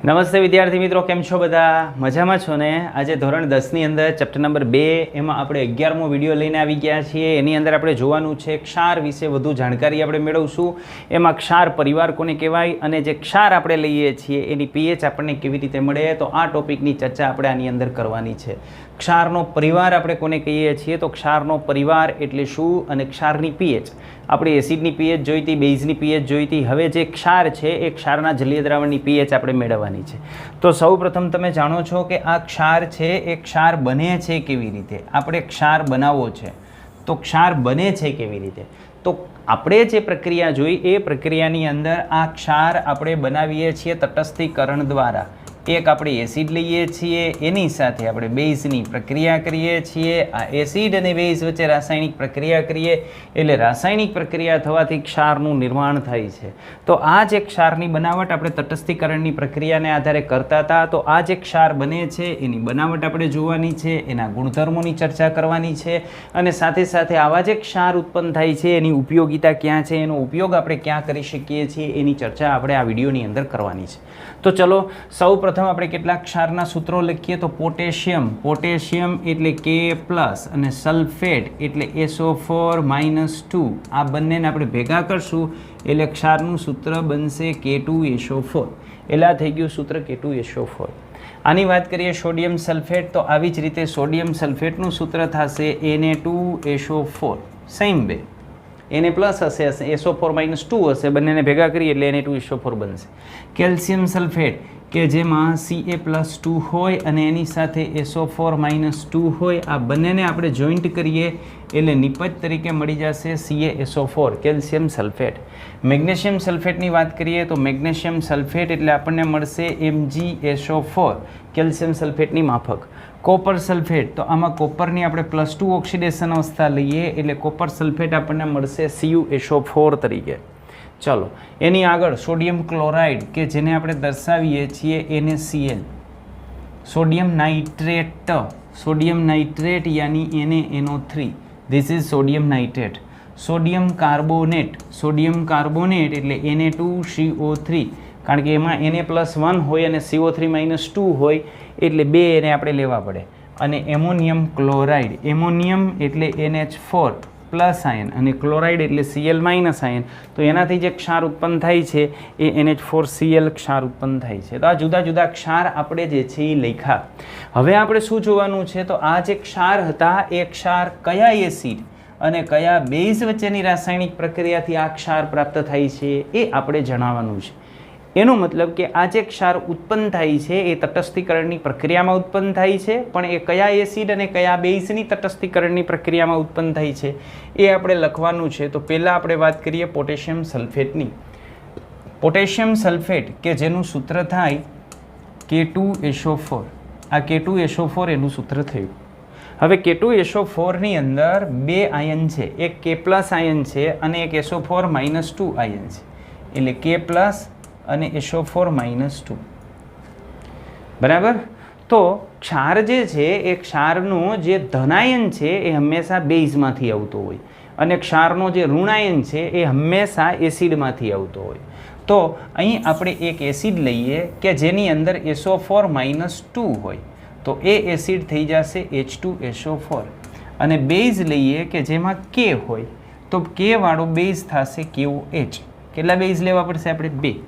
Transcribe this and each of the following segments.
નમસ્તે વિદ્યાર્થી મિત્રો, કેમ છો બધા? મજામાં છો ને? આજે ધોરણ 10ની અંદર ચેપ્ટર નંબર 2 એમાં આપણે 11મો વિડીયો લઈને આવી ગયા છીએ. એની અંદર આપણે જોવાનું છે ક્ષાર વિશે વધુ જાણકારી આપણે મેળવશું. એમાં ક્ષાર પરિવાર કોને કહેવાય અને જે ક્ષાર આપણે લઈએ છીએ એની પીએચ આપણને કેવી રીતે મળે, તો આ ટોપિકની ચર્ચા આપણે આની અંદર કરવાની છે. ક્ષારનો પરિવાર આપણે કોને કહીએ છીએ, તો ક્ષારનો પરિવાર એટલે શું અને ક્ષારની પીએચ. આપણે એસિડની પીએચ જોઈતી, બેઝની પીએચ જોઈતી. હવે જે ક્ષાર છે એ ક્ષારના જલીય દ્રાવણની પીએચ આપણે મેળવવાની છે. તો સૌપ્રથમ તમે જાણો છો કે આ ક્ષાર છે એ ક્ષાર બને છે કેવી રીતે. આપણે ક્ષાર બનાવવો છે તો ક્ષાર બને છે કેવી રીતે, તો આપણે જે પ્રક્રિયા જોઈ એ પ્રક્રિયાની અંદર આ ક્ષાર આપણે બનાવીએ છીએ તટસ્થીકરણ દ્વારા. એક આપણે એસિડ લઈએ છીએ, એની સાથે આપણે બેઝની પ્રક્રિયા કરીએ છીએ. આ એસિડ અને બેઝ વચ્ચે રાસાયણિક પ્રક્રિયા કરીએ એટલે રાસાયણિક પ્રક્રિયા થવાથી ક્ષારનું નિર્માણ થાય છે. તો આ જે ક્ષારની બનાવટ આપણે તટસ્થીકરણની પ્રક્રિયાને આધારે કરતા હતા, તો આ જે ક્ષાર બને છે એની બનાવટ આપણે જોવાની છે, એના ગુણધર્મોની ચર્ચા કરવાની છે અને સાથે સાથે આવા જે ક્ષાર ઉત્પન્ન થાય છે એની ઉપયોગિતા ક્યાં છે, એનો ઉપયોગ આપણે ક્યાં કરી શકીએ છીએ, એની ચર્ચા આપણે આ વિડીયોની અંદર કરવાની છે. તો ચલો સૌ પ્રથમ આપણે કેટલાક ક્ષારના સૂત્રો લખીએ. તો પોટેશિયમ એટલે K+ અને સલ્ફેટ એટલે SO4-2. આ બંનેને આપણે ભેગા કરશું એટલે ક્ષારનું સૂત્ર બનશે K2SO4. એટલે આ થઈ ગયું સૂત્ર K2SO4. આની વાત કરીએ સોડિયમ સલ્ફેટ, તો આવી જ રીતે સોડિયમ સલ્ફેટનું સૂત્ર થશે Na2SO4. સેમ બે Na+ હશે, SO4-2 હશે, બંનેને ભેગા કરીએ એટલે Na2SO4 બનશે. કેલ્શિયમ સલ્ફેટ કે જેમાં Ca+2 હોય અને એની સાથે SO4-2 હોય, આ બંનેને આપણે જોઈન્ટ કરીએ એટલે નિપજ તરીકે મળી જશે CaSO4 કેલ્શિયમ સલ્ફેટ. મેગ્નેશિયમ સલ્ફેટની વાત કરીએ તો મેગ્નેશિયમ સલ્ફેટ એટલે આપણને મળશે MgSO4 કેલ્શિયમ સલ્ફેટની માફક. કોપર સલ્ફેટ, તો આમાં કોપરની આપણે +2 ઓક્સિડેશન અવસ્થા લઈએ એટલે કોપર સલ્ફેટ આપણને મળશે CuSO4 તરીકે. ચલો એની આગળ સોડિયમ ક્લોરાઇડ કે જેને આપણે દર્શાવીએ છીએ NaCl. સોડિયમ નાઇટ્રેટ યાની NaNO3. This is sodium nitrate. Sodium carbonate એટલે Na2CO3, કારણ કે એમાં Na+1 હોય અને CO3-2 હોય એટલે બે એને આપણે લેવા પડે. અને એમોનિયમ ક્લોરાઇડ, એમોનિયમ એટલે NH4+ આયન અને ક્લોરાઇડ એટલે Cl- આયન. તો એનાથી જે ક્ષાર ઉત્પન્ન થાય છે એ NH4Cl ક્ષાર ઉત્પન્ન થાય છે. તો આ જુદા જુદા ક્ષાર આપણે જે છે એ લખ્યા. હવે આપણે શું જોવાનું છે, તો આ જે ક્ષાર હતા એ ક્ષાર કયા એસિડ અને કયા બેઝ વચ્ચેની રાસાયણિક પ્રક્રિયાથી આ ક્ષાર પ્રાપ્ત થાય છે એ આપણે જણાવવાનું છે. એનો મતલબ કે આ જે ક્ષાર ઉત્પન્ન થાય છે એ તટસ્થીકરણની પ્રક્રિયામાં ઉત્પન્ન થાય છે, પણ એ કયા એસિડ અને કયા બેઝની તટસ્થીકરણની પ્રક્રિયામાં ઉત્પન્ન થાય છે એ આપણે લખવાનું છે. તો પહેલાં આપણે વાત કરીએ પોટેશિયમ સલ્ફેટની. પોટેશિયમ સલ્ફેટ કે જેનું સૂત્ર થાય K2SO4. આ K2SO4 એનું સૂત્ર થયું. હવે K2SO4ની અંદર બે આયન છે, એક K+ આયન છે અને એક SO4-2 આયન છે. એટલે K+ અને SO4-2. બરાબર. તો ક્ષાર જે છે એ ક્ષારનું જે ધનાયન છે એ હંમેશા બેઝમાંથી આવતો હોય અને ક્ષારનો જે ઋણાયન છે એ હંમેશા એસિડમાંથી આવતો હોય. તો અહીં આપણે એક એસિડ લઈએ કે જેની અંદર SO4-2 હોય, તો એ એસિડ થઈ જશે H2SO4. અને બેઝ લઈએ કે જેમાં K હોય, તો K વાળો બેઝ થશે KOH. કેટલા બેઝ લેવા પડશે આપણે? 2.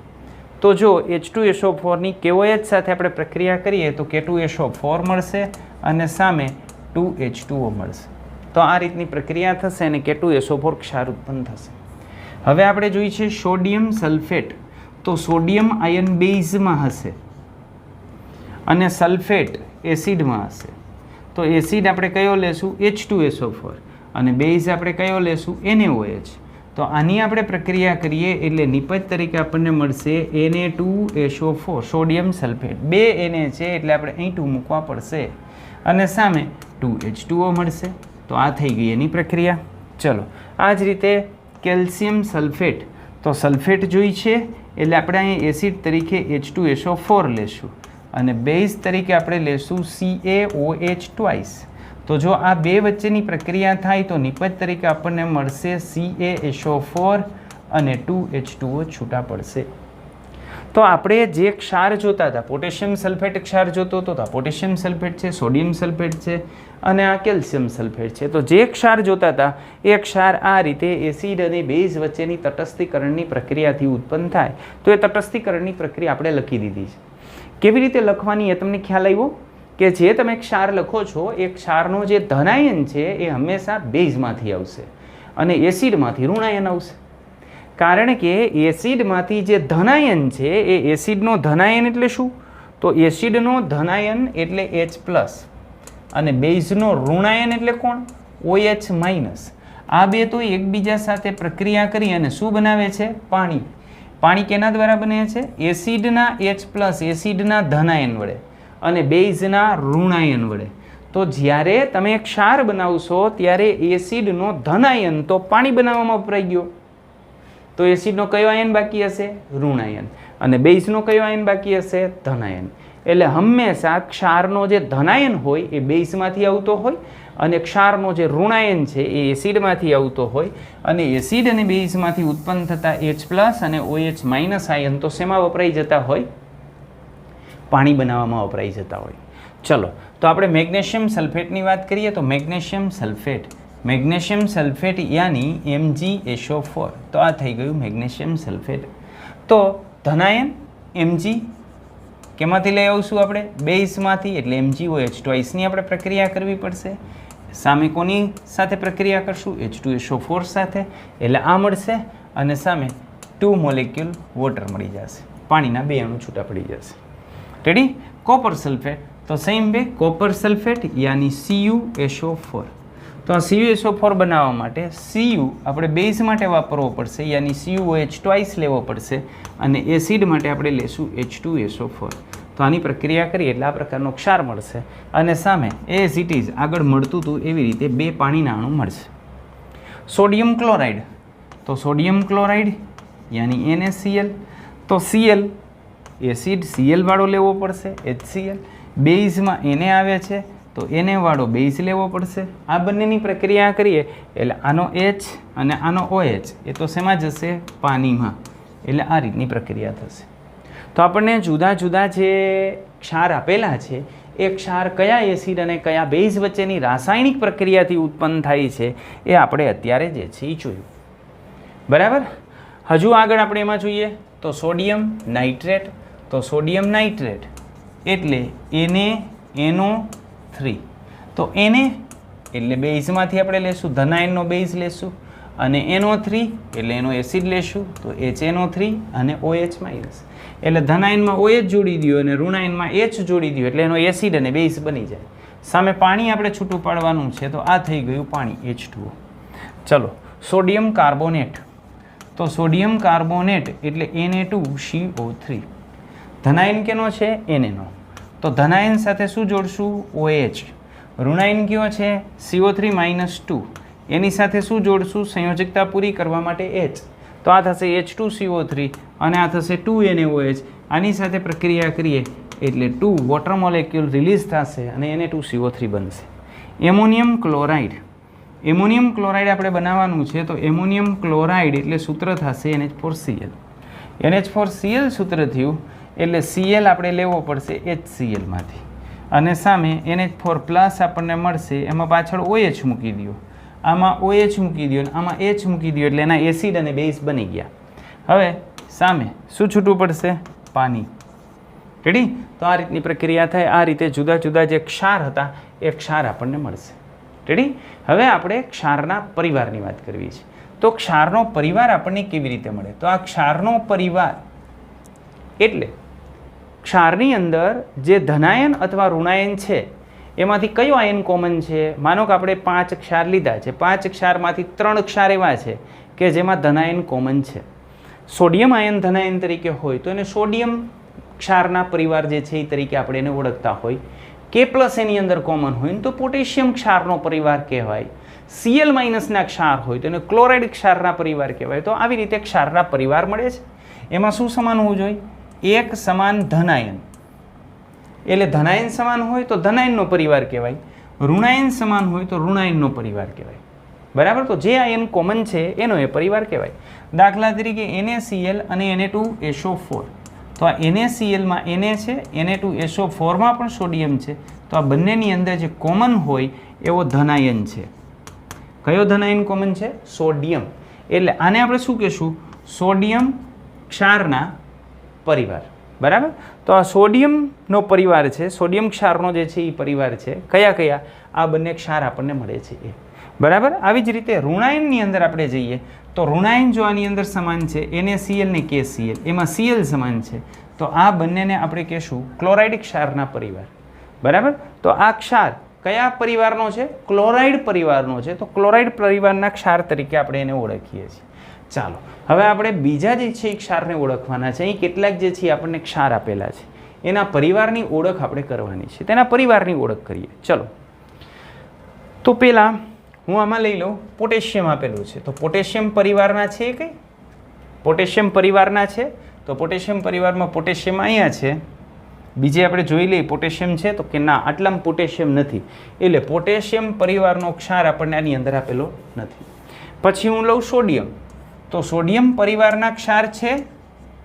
તો જો H2SO4ની KOH સાથે આપણે પ્રક્રિયા કરીએ તો K2SO4 મળશે અને સામે 2H2O મળશે. તો આ રીતની પ્રક્રિયા થશે અને K2SO4 ક્ષાર ઉત્પન્ન થશે. હવે આપણે જોઈએ છે સોડિયમ સલ્ફેટ. તો સોડિયમ આયન બેઝમાં હશે અને સલ્ફેટ એસિડમાં હશે. તો એસિડ આપણે કયો લેશું? H2SO4 અને બેઝ આપણે કયો લેશું? NaOH. તો આની આપણે પ્રક્રિયા કરીએ એટલે નિપજ તરીકે આપણને મળશે Na2SO4 સોડિયમ સલ્ફેટ. બે Na છે એટલે આપણે અહીં 2 મૂકવા પડશે અને સામે 2H2O મળશે. તો આ થઈ ગઈ એની પ્રક્રિયા. ચલો આ જ રીતે કેલ્શિયમ સલ્ફેટ. તો સલ્ફેટ જોઈ છે એટલે આપણે અહીં એસિડ તરીકે H2SO4 લેશું અને બેઝ તરીકે આપણે લેશું CaOH ટ્વાઇસ. તો જો આ બે વચ્ચેની પ્રક્રિયા થાય તો નિપજ તરીકે આપણને મળશે CaSO4 અને 2H2O છૂટા પડશે. તો આપણે જે ક્ષાર જોતા હતા, પોટેશિયમ સલ્ફેટ ક્ષાર જોતો હતો, તો આ પોટેશિયમ સલ્ફેટ છે, સોડિયમ સલ્ફેટ છે અને આ કેલ્શિયમ સલ્ફેટ છે. તો જે ક્ષાર જોતા હતા એ ક્ષાર આ રીતે એસિડ અને બેઝ વચ્ચેની તટસ્થીકરણની પ્રક્રિયાથી ઉત્પન્ન થાય. તો એ તટસ્થીકરણની પ્રક્રિયા આપણે લખી દીધી છે. કેવી રીતે લખવાની એ તમને ખ્યાલ આવ્યો કે જે તમે ક્ષાર લખો છો એ ક્ષારનો જે ધનાયન છે એ હંમેશા બેઝમાંથી આવશે અને એસિડમાંથી ઋણાયન આવશે. કારણ કે એસિડમાંથી જે ધનાયન છે એ એસિડનો ધનાયન એટલે શું? તો એસિડનો ધનાયન એટલે H+ અને બેઝનો ઋણાયન એટલે કોણ? OH-. આ બે તો એકબીજા સાથે પ્રક્રિયા કરી અને શું બનાવે છે? પાણી. પાણી કેના દ્વારા બને છે? એસિડના H+ એસિડના ધનાયન વડે અને બેઝના ઋણાયન વડે. તો જ્યારે તમે ક્ષાર બનાવશો ત્યારે એસિડનો ધનાયન તો પાણી બનાવવામાં વપરાઈ ગયો, તો એસિડનો કયો આયન બાકી હશે? ઋણાયન. અને બેઝનો કયો આયન બાકી હશે? ધનાયન. એટલે હંમેશા ક્ષારનો જે ધનાયન હોય એ બેઝમાંથી આવતો હોય અને ક્ષારનો જે ઋણાયન છે એ એસિડમાંથી આવતો હોય અને એસિડ અને બેઝમાંથી ઉત્પન્ન થતા H+ અને OH- આયન તો શેમાં વપરાઈ જતા હોય? પાણી બનાવવામાં વપરાઈ જતા હોય. ચલો, તો આપણે મેગ્નેશિયમ સલ્ફેટની વાત કરીએ તો મેગ્નેશિયમ સલ્ફેટ યાની MgSO4. તો આ થઈ ગયું મેગ્નેશિયમ સલ્ફેટ. તો ધનાયન Mg કેમાંથી લઈ આવશું આપણે? બેઝમાંથી, એટલે MgOH ની આપણે પ્રક્રિયા કરવી પડશે. સામે કોની સાથે પ્રક્રિયા કરશું? H2SO4 સાથે, એટલે આ મળશે અને સામે 2 મોલેક્યુલ વોટર મળી જશે, પાણીના 2 અણુ છૂટા પડી જશે. રેડી? કોપર સલ્ફેટ, તો સેમ વે કોપર સલ્ફેટ યાની CuSO4. તો આ CuSO4 બનાવવા માટે Cu આપણે બેઝ માટે વાપરવો પડશે યાની CuOH લેવો પડશે અને એસિડ માટે આપણે લેશું H2SO4. તો આની પ્રક્રિયા કરીએ એટલે આ પ્રકારનો ક્ષાર મળશે અને સામે એઝ ઇટ ઇઝ આગળ મળતું હતું એવી રીતે 2 પાણીના અણુ મળશે. સોડિયમ ક્લોરાઇડ, તો સોડિયમ ક્લોરાઇડ યાની NaCl. તો Cl એસિડ Cl વાળો લેવો પડશે HCl. બેઝમાં Na આવે છે તો Na વાળો બેઝ લેવો પડશે. આ બંનેની પ્રક્રિયા કરીએ એટલે આનો H અને આનો OH એ તો શેમાં જશે? પાણીમાં. એટલે આ રીતની પ્રક્રિયા થશે. તો આપણને જુદા જુદા જે ક્ષાર આપેલા છે એ ક્ષાર કયા એસિડ અને કયા બેઝ વચ્ચેની રાસાયણિક પ્રક્રિયાથી ઉત્પન્ન થાય છે એ આપણે અત્યારે જે છે એ જોયું. બરાબર? હજુ આગળ આપણે એમાં જોઈએ તો સોડિયમ નાઇટ્રેટ. તો સોડિયમ નાઇટ્રેટ એટલે NaNO3. તો Na એટલે બેઝમાંથી આપણે લેશું, ધનાયનનો બેઝ લેશું અને NO3 એટલે એનો એસિડ લેશું તો HNO3 અને OH-. એટલે ધનાયનમાં OH જોડી દો અને ઋણાયનમાં H જોડી દો એટલે એનો એસિડ અને બેઝ બની જાય. સામે પાણી આપણે છૂટું પાડવાનું છે તો આ થઈ ગયું પાણી H2O. ચલો, સોડિયમ કાર્બોનેટ. તો સોડિયમ કાર્બોનેટ એટલે Na2CO3. ધનાયન કેનો છે? Na. તો ધનાયન સાથે શું જોડશું? OH. ઋણાયન કયો છે? CO3 - 2. એની સાથે શું જોડશું? સંયોજકતા પૂરી કરવા માટે H. તો આ થશે H2CO3 અને આ થશે 2NaOH. આની સાથે પ્રક્રિયા કરીએ એટલે 2 વોટર મોલેક્યુલ રિલીઝ થશે અને Na2CO3 બનશે. Ammonium chloride. એમોનિયમ ક્લોરાઇડ આપણે બનાવવાનું છે તો એમોનિયમ ક્લોરાઇડ એટલે સૂત્ર થશે NH4Cl. NH4Cl સૂત્ર થયું એટલે Cl આપણે લેવો પડશે HCl માંથી અને સામે NH4+ આપણને મળશે, એમાં પાછળ OH મૂકી દો, આમાં OH મૂકી દો અને આમાં H મૂકી દો એટલે એના એસિડ અને બેઝ બની ગયા. હવે સામે શું છૂટું પડશે? પાણી. રેડી? તો આ રીતની પ્રક્રિયા થાય. આ રીતે જુદા જુદા જે ક્ષાર હતા એ ક્ષાર આપણને મળશે. રેડી? હવે આપણે ક્ષારના પરિવારની વાત કરવી છે. તો ક્ષારનો પરિવાર આપણને કેવી રીતે મળે? તો આ ક્ષારનો પરિવાર એટલે ક્ષારની અંદર જે ધનાયન અથવા ઋણાયન છે એમાંથી કયો આયન કોમન છે? માનો કે આપણે 5 ક્ષાર લીધા છે, 5 ક્ષારમાંથી 3 ક્ષાર એવા છે કે જેમાં ધનાયન કોમન છે. સોડિયમ આયન ધનાયન તરીકે હોય તો એને સોડિયમ ક્ષારના પરિવાર જે છે એ તરીકે આપણે એને ઓળખતા હોય. K+ એની અંદર કોમન હોય તો પોટેશિયમ ક્ષારનો પરિવાર કહેવાય. Cl- ના ક્ષાર હોય તો એને ક્લોરાઇડ ક્ષારના પરિવાર કહેવાય. તો આવી રીતે ક્ષારના પરિવાર મળે છે. એમાં શું સમાન હોવું જોઈએ? એક સમાન ધનાયન. એટલે ધનાયન સમાન હોય તો ધનાયનનો પરિવાર કહેવાય, ઋણાયન સમાન હોય તો ઋણાયનનો પરિવાર કહેવાય. બરાબર? તો જે આયન કોમન છે એનો એ પરિવાર કહેવાય. દાખલા તરીકે NaCl અને Na2SO4. તો આ NaClમાં Na છે, Na2SO4માં પણ સોડિયમ છે, તો આ બંનેની અંદર જે કોમન હોય એવો ધનાયન છે. કયો ધનાયન કોમન છે? સોડિયમ. એટલે આને આપણે શું કહીશું? સોડિયમ ક્ષારના પરિવાર. બરાબર. તો આ સોડિયમનો પરિવાર છે, સોડિયમ ક્ષારનો જે છે એ પરિવાર છે. કયા કયા? આ બંને ક્ષાર આપણને મળે છે એ. બરાબર. આવી જ રીતે ઋણાયનની અંદર આપણે જઈએ તો ઋણાયન જો આની અંદર સમાન છે NaCl ને KCl, એમાં Cl સમાન છે, તો આ બંનેને આપણે કહેશું ક્લોરાઇડ ક્ષારના પરિવાર. બરાબર. તો આ ક્ષાર કયા પરિવારનો છે? ક્લોરાઇડ પરિવારનો છે. તો ક્લોરાઇડ પરિવારના ક્ષાર તરીકે આપણે એને ઓળખીએ છીએ. ચાલો હવે આપણે બીજા જે છે એ ક્ષારને ઓળખવાના છે. અહીં કેટલાક જે છે આપણને ક્ષાર આપેલા છે, એના પરિવારની ઓળખ આપણે કરવાની છે. તેના પરિવારની ઓળખ કરીએ. ચલો, તો પહેલાં હું આમાં લઈ લઉં પોટેશિયમ આપેલું છે. તો પોટેશિયમ પરિવારના છે કઈ? પોટેશિયમ પરિવારના છે. તો પોટેશિયમ પરિવારમાં પોટેશિયમ અહીંયા છે. બીજે આપણે જોઈ લઈએ પોટેશિયમ છે તો કે ના, આટલામાં પોટેશિયમ નથી. એટલે પોટેશિયમ પરિવારનો ક્ષાર આપણને આની અંદર આપેલો નથી. પછી હું લઉં સોડિયમ. તો સોડિયમ પરિવારના ક્ષાર છે,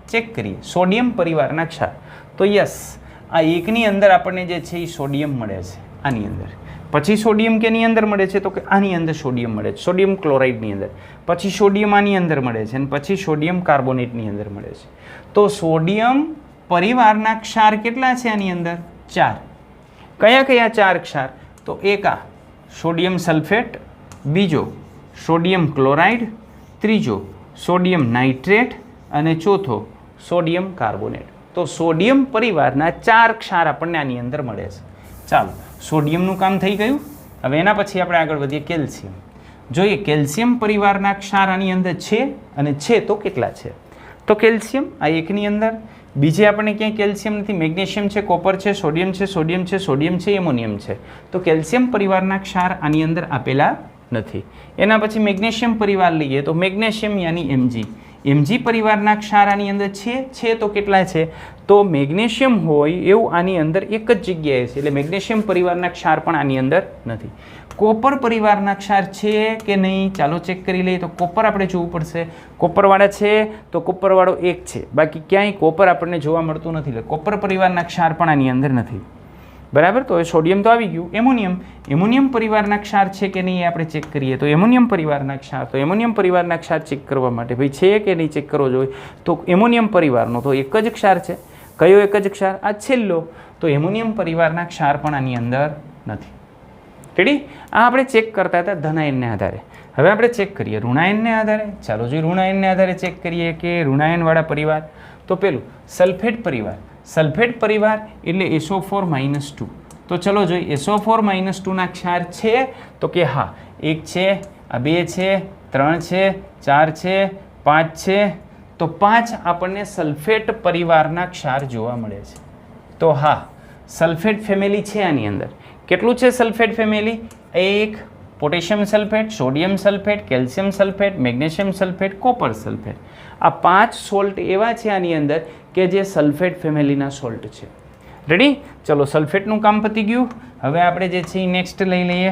ચેક કરીએ. સોડિયમ પરિવારના ક્ષાર તો યસ, આ એકની અંદર આપણને જે છે એ સોડિયમ મળે છે આની અંદર. પછી સોડિયમ કેની અંદર મળે છે? તો કે આની અંદર સોડિયમ મળે છે, સોડિયમ ક્લોરાઇડની અંદર. પછી સોડિયમ આની અંદર મળે છે અને પછી સોડિયમ કાર્બોનેટની અંદર મળે છે. તો સોડિયમ પરિવારના ક્ષાર કેટલા છે આની અંદર? 4. કયા કયા 4 ક્ષાર? તો એક આ સોડિયમ સલ્ફેટ, બીજો સોડિયમ ક્લોરાઇડ, ત્રીજો સોડિયમ નાઇટ્રેટ અને ચોથો સોડિયમ કાર્બોનેટ. તો સોડિયમ પરિવારના 4 ક્ષાર આપણને આની અંદર મળે છે. ચાલો, સોડિયમનું કામ થઈ ગયું. હવે એના પછી આપણે આગળ વધીએ કેલ્શિયમ. જોઈએ કેલ્શિયમ પરિવારના ક્ષાર આની અંદર છે, અને છે તો કેટલા છે? તો કેલ્શિયમ આ એકની અંદર. બીજે આપણને ક્યાંય કેલ્શિયમ નથી. મેગ્નેશિયમ છે, કોપર છે, સોડિયમ છે, સોડિયમ છે, સોડિયમ છે, એમોનિયમ છે. તો કેલ્શિયમ પરિવારના ક્ષાર આની અંદર આપેલા નથી. એના પછી મેગ્નેશિયમ પરિવાર લઈએ તો મેગ્નેશિયમ યાની Mg પરિવારના ક્ષાર આની અંદર છે તો કેટલા છે? તો મેગ્નેશિયમ હોય એવું આની અંદર એક જ જગ્યાએ છે, એટલે મેગ્નેશિયમ પરિવારના ક્ષાર પણ આની અંદર નથી. કોપર પરિવારના ક્ષાર છે કે નહીં? ચાલો ચેક કરી લઈએ. તો કોપર આપણે જોવું પડશે. કોપરવાળા છે તો કોપરવાળો એક છે, બાકી ક્યાંય કોપર આપણને જોવા મળતું નથી. એટલે કોપર પરિવારના ક્ષાર પણ આની અંદર નથી. બરાબર. તો એ સોડિયમ તો આવી ગયું. એમોનિયમ પરિવારના ક્ષાર છે કે નહીં એ આપણે ચેક કરીએ. તો એમોનિયમ પરિવારના ક્ષાર ચેક કરવા માટે ભાઈ છે કે નહીં ચેક કરવો જોઈએ. તો એમોનિયમ પરિવારનો તો એક જ ક્ષાર છે. કયો એક જ ક્ષાર? આ છેલ્લો. તો એમોનિયમ પરિવારના ક્ષાર પણ આની અંદર નથી. રેડી? આ આપણે ચેક કરતા હતા ધનાયનને આધારે. હવે આપણે ચેક કરીએ ઋણાયનને આધારે. ચાલો જોઈએ ઋણાયનને આધારે ચેક કરીએ કે ઋણાયનવાળા પરિવાર. તો પેલું સલ્ફેટ પરિવાર. સલ્ફેટ પરિવાર એટલે SO4-2. તો ચલો જોઈએ SO4-2ના ક્ષાર છે તો કે હા, એક છે, આ 2 છે, 3 છે, 4 છે, 5 છે. તો 5 આપણને સલ્ફેટ પરિવારના ક્ષાર જોવા મળે છે. તો હા, સલ્ફેટ ફેમિલી છે આની અંદર. કેટલું છે સલ્ફેટ ફેમિલી? એક potassium sulphate, sodium sulphate, calcium sulphate, magnesium sulphate, copper sulphate. આ 5 સોલ્ટ એવા છે આની અંદર કે જે સલ્ફેટ ફેમિલીના સોલ્ટ છે. રેડી? ચલો, સલ્ફેટનું કામ પતી ગયું. હવે આપણે જે છે એ નેક્સ્ટ લઈ લઈએ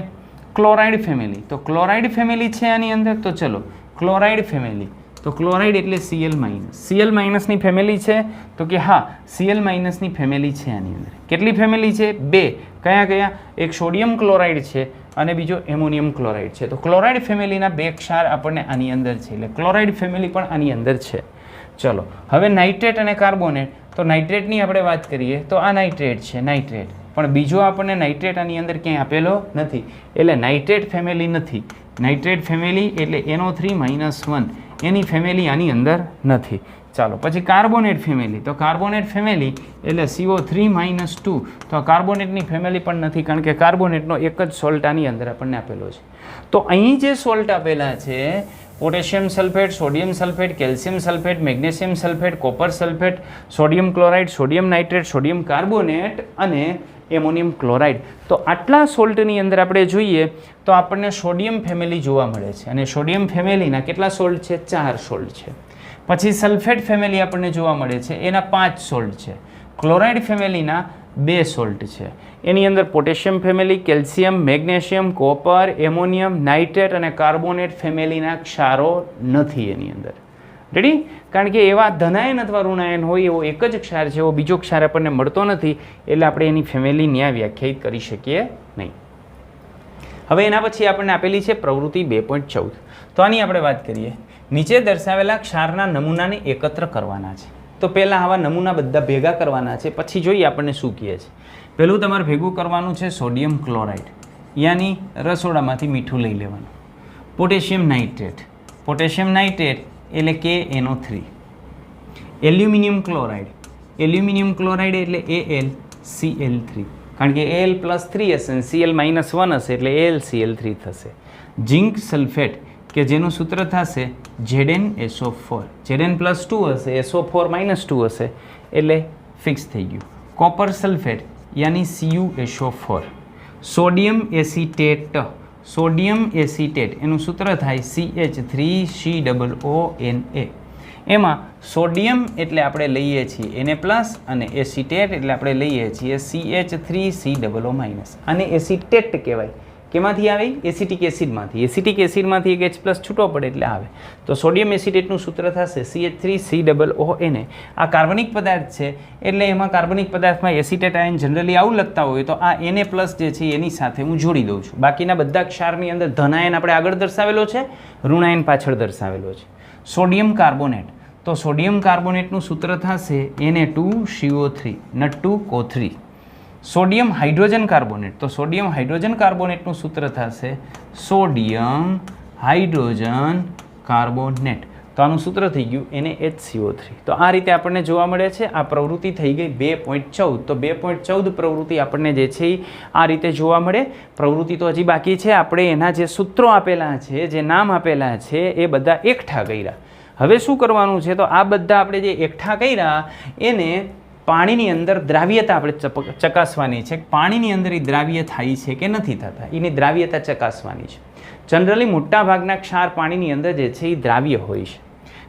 ક્લોરાઇડ ફેમિલી. તો ક્લોરાઇડ ફેમિલી છે આની અંદર. તો ચલો, ક્લોરાઇડ ફેમિલી. તો ક્લોરાઇડ એટલે Cl-ની ફેમિલી છે. તો કે હા, Cl-ની ફેમિલી છે આની અંદર. કેટલી ફેમિલી છે? 2. કયા કયા? એક સોડિયમ ક્લોરાઇડ છે અને બીજો એમોનિયમ ક્લોરાઇડ છે. તો ક્લોરાઇડ ફેમિલીના 2 ક્ષાર આપણને આની અંદર છે, એટલે ક્લોરાઇડ ફેમિલી પણ આની અંદર છે. ચલો, હવે નાઇટ્રેટ અને કાર્બોનેટ. તો નાઇટ્રેટની આપણે વાત કરીએ તો આ નાઇટ્રેટ છે, નાઇટ્રેટ. પણ બીજો આપણને નાઇટ્રેટ આની અંદર ક્યાંય આપેલો નથી, એટલે નાઇટ્રેટ ફેમિલી નથી. નાઇટ્રેટ ફેમિલી એટલે NO3-1 એની ફેમિલી આની અંદર નથી. ચાલો, પછી કાર્બોનેટ ફેમિલી. તો કાર્બોનેટ ફેમિલી એટલે CO3-2. તો કાર્બોનેટની ફેમિલી પણ નથી, કારણ કે કાર્બોનેટનો એક જ સોલ્ટ આની અંદર આપણને આપેલો છે. તો અહીં જે સોલ્ટ આપેલા છે potassium sulphate, sodium sulphate, calcium sulphate, magnesium sulphate, copper sulphate, sodium chloride, sodium nitrate, sodium carbonate અને એમોનિયમ ક્લોરાઇડ. તો આટલા સોલ્ટની અંદર આપણે જોઈએ તો આપણને સોડિયમ ફેમિલી જોવા મળે છે, અને સોડિયમ ફેમિલીના કેટલા સોલ્ટ છે? 4 સોલ્ટ છે. પછી સલ્ફેટ ફેમિલી આપણને જોવા મળે છે, એના 5 સોલ્ટ છે. ક્લોરાઇડ ફેમિલીના 2 સોલ્ટ છે. એની અંદર potassium family, calcium, magnesium, copper, ammonium, nitrate અને કાર્બોનેટ ફેમિલીના ક્ષારો નથી એની અંદર. રેડી? કારણ કે એવા ધનાયન અથવા ઋણાયન હોય એવો એક જ ક્ષાર છે, એવો બીજો ક્ષાર આપણને મળતો નથી, એટલે આપણે એની ફેમિલી ન્યા વ્યાખ્યાયિત કરી શકીએ નહીં. હવે એના પછી આપણને આપેલી છે પ્રવૃત્તિ 2.14. તો આની આપણે વાત કરીએ. નીચે દર્શાવેલા ક્ષારના નમૂનાને એકત્ર કરવાના છે. તો પહેલાં આવા નમૂના બધા ભેગા કરવાના છે, પછી જોઈએ આપણને શું કહે છે. પહેલું તમારે ભેગું કરવાનું છે સોડિયમ ક્લોરાઇડ, યાની રસોડામાંથી મીઠું લઈ લેવાનું. પોટેશિયમ નાઇટ્રેટ, પોટેશિયમ નાઇટ્રેટ એટલે KNO3. Aluminium chloride, aluminium chloride એટલે AlCl3, કારણ કે Al+3 હશે અને Cl-1 હશે એટલે AlCl3 થશે. ઝિંક સલ્ફેટ કે જેનું સૂત્ર થશે ZnSO4, Zn+2 હશે, SO4-2 હશે એટલે ફિક્સ થઈ ગયું. કોપર સલ્ફેટ યાની CuSO4. Sodium acetate, sodium acetate એનું સૂત્ર થાય CH3COONA. એમાં સોડિયમ એટલે આપણે લઈએ છીએ Na+ અને એસિટેટ એટલે આપણે લઈએ છીએ CH3COO-. આને એસિટેટ કહેવાય. કેમાંથી આવે? એસિટિક એસિડમાંથી. એસિટિક એસિડમાંથી એક H+ છૂટો પડે એટલે આવે. તો સોડિયમ એસિટેટનું સૂત્ર થશે CH3COONA. આ કાર્બનિક પદાર્થ છે એટલે એમાં કાર્બનિક પદાર્થમાં એસિટેટ આયન જનરલી આવું લખતા હોય તો આ Na+ જે છે એની સાથે હું જોડી દઉં છું. બાકીના બધા ક્ષારની અંદર ધનાયન આપણે આગળ દર્શાવેલો છે, ઋણાયન પાછળ દર્શાવેલો છે. સોડિયમ કાર્બોનેટ, તો સોડિયમ કાર્બોનેટનું સૂત્ર થશે Na2CO3 N2CO3. Sodium hydrogen carbonate, તો સોડિયમ હાઇડ્રોજન કાર્બોનેટનું સૂત્ર થશે સોડિયમ હાઇડ્રોજન કાર્બોનેટ. તો આનું સૂત્ર થઈ ગયું NaHCO3. તો આ રીતે આપણને જોવા મળે છે. આ પ્રવૃત્તિ થઈ ગઈ 2.14. તો 2.14 પ્રવૃત્તિ આપણને જે છે આ રીતે જોવા મળે. પ્રવૃત્તિ તો હજી બાકી છે. આપણે એના જે સૂત્રો આપેલા છે, જે નામ આપેલા છે એ બધા એકઠા કર્યા. હવે શું કરવાનું છે? તો આ બધા આપણે જે એકઠા કર્યા એને પાણીની અંદર દ્રાવ્યતા આપણે ચકાસવાની છે. પાણીની અંદર એ દ્રાવ્ય થાય છે કે નથી થતા, એની દ્રાવ્યતા ચકાસવાની છે. જનરલી મોટાભાગના ક્ષાર પાણીની અંદર જે છે એ દ્રાવ્ય હોય છે.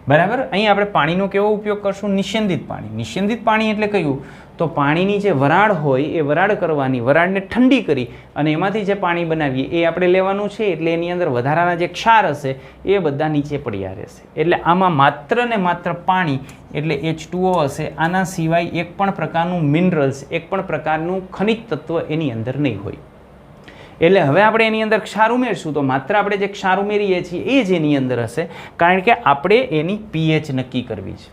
બરાબર? અહીં આપણે પાણીનો કેવો ઉપયોગ કરશું? નિસ્યંદિત પાણી. નિસ્યંદિત પાણી એટલે કયું? તો પાણીની જે વરાળ હોય એ વરાળ કરવાની, વરાળને ઠંડી કરી અને એમાંથી જે પાણી બનાવીએ એ આપણે લેવાનું છે. એટલે એની અંદર વધારાના જે ક્ષાર હશે એ બધા નીચે પડ્યા રહેશે. એટલે આમાં માત્ર ને માત્ર પાણી એટલે H2O હશે. આના સિવાય એક પણ પ્રકારનું મિનરલ્સ, એક પણ પ્રકારનું ખનિજ તત્વ એની અંદર નહીં હોય. એટલે હવે આપણે એની અંદર ક્ષાર ઉમેરશું તો માત્ર આપણે જે ક્ષાર ઉમેરીએ છીએ એ જ એની અંદર હશે, કારણ કે આપણે એની pH નક્કી કરવી છે.